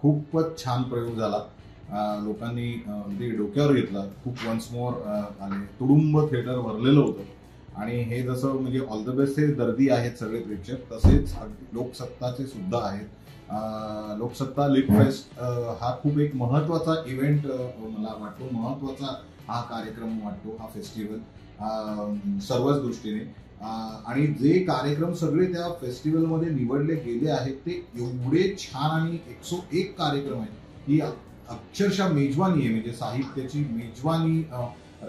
खूपच छान प्रयोग झाला. लोकांनी अगदी डोक्यावर घेतला. खूप वन्स मोर आणि तुडुंब थिएटर भरलेलं होतं आणि हे जसं म्हणजे ऑल द बेस्ट हे दर्दी आहेत सगळे प्रेक्षक, तसेच लोकसत्ताचे सुद्धा आहेत. लोकसत्ता लिट फेस्ट हा खूप एक महत्वाचा इव्हेंट मला वाटतो, महत्वाचा हा कार्यक्रम वाटतो, हा फेस्टिवल सर्वच दृष्टीने. आणि जे कार्यक्रम सगळे त्या फेस्टिवलमध्ये निवडले गेले आहेत ते एवढे छान आणि 101 कार्यक्रम आहेत की अक्षरशः मेजवानी आहे, म्हणजे साहित्याची मेजवानी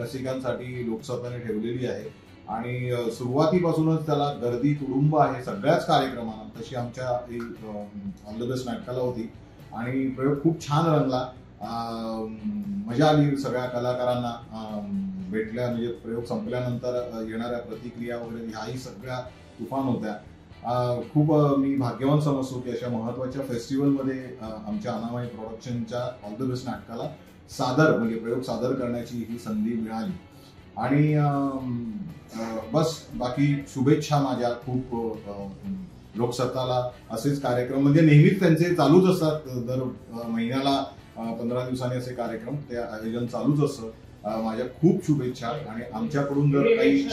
रसिकांसाठी लोकसत्ताने ठेवलेली आहे. आणि सुरुवातीपासूनच त्याला गर्दी तुडुंब आहे सगळ्याच कार्यक्रमांना, तशी आमच्या ऑल द बेस्ट नाटकाला होती आणि प्रयोग खूप छान रंगला. मजा आली सगळ्या कलाकारांना भेटल्या, म्हणजे प्रयोग संपल्यानंतर येणाऱ्या प्रतिक्रिया वगैरे ह्याही सगळ्या तुफान होत्या. खूप मी भाग्यवान समजतो की अशा महत्वाच्या फेस्टिवलमध्ये आमच्या अनामाई प्रोडक्शनच्या ऑल द बेस्ट नाटकाला म्हणजे प्रयोग सादर करण्याची ही संधी मिळाली. आणि बस बाकी शुभेच्छा माझ्या खूप लोकसत्ताला. असेच कार्यक्रम म्हणजे नेहमीच त्यांचे चालूच असतात, दर महिन्याला 15 दिवसांनी असे कार्यक्रम, ते आयोजन चालूच असतं. माझ्या खूप शुभेच्छा. आणि आमच्याकडून जर काही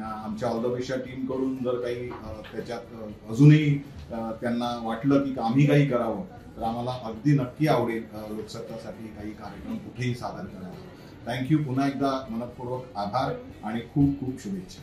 आमच्या ऑल द बेस्टच्या टीम कडून जर काही त्याच्यात अजूनही त्यांना वाटलं की आम्ही काही करावं तर आम्हाला अगदी नक्की आवडेल लोकसत्तासाठी काही कार्यक्रम कुठेही सादर करायला. थँक्यू. पुन्हा एकदा मनपूर्वक आभार आणि खूप खूप शुभेच्छा.